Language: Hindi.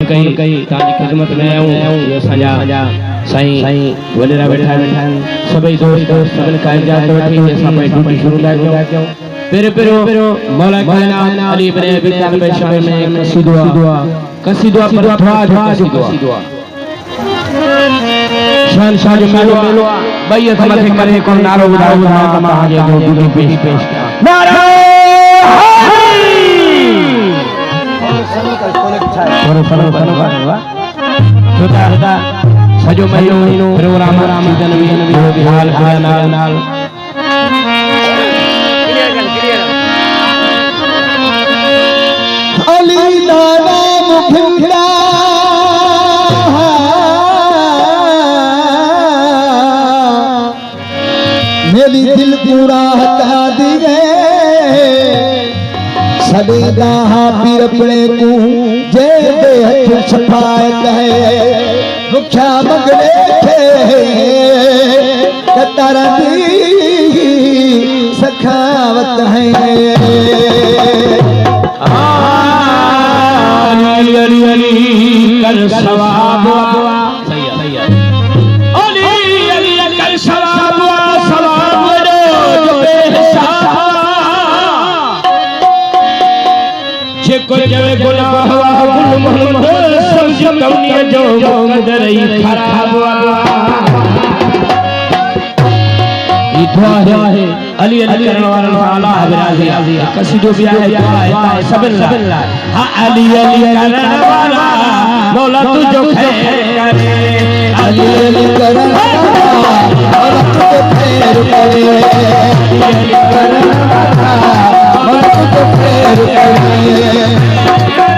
कई ताजी खिदमत में आऊं यो सजा साईं वडेरा बैठा सभी दोस्त सबन कागजात वठी असा पे ड्यूटी शुरू लागियो पेरो मौला कायनात अली इब्न अबी तालिब शान में कसीदुआ पर थवा कसीदुआ शान शाह जो मेलो बैयत मथे करे को नारो बुधाओ तमाम जे ड्यूटी पेश नारा होता सजो महीनो प्रोग्राम नबी हाल नाल अली दा नाम भिंडा मेरी दिल पूरा हटा दिए सदेगा पीर पड़े को जे दे हथ छपाए कहे मुख्या मंगले थे कतारा दी सखावत है अली कर सवाब अली कर सवाब को जवे गुनाह गुल मोहम्मद समझ कौनी जो मदरई खराब दुआ है अली करने वाला अबराजी कसीदो भी है सबन हां अली करने वाला मौला तुझो खैर करे अली करने वाला मौला तुझो खैर करे अली करने वाला मौला तुझो खैर करे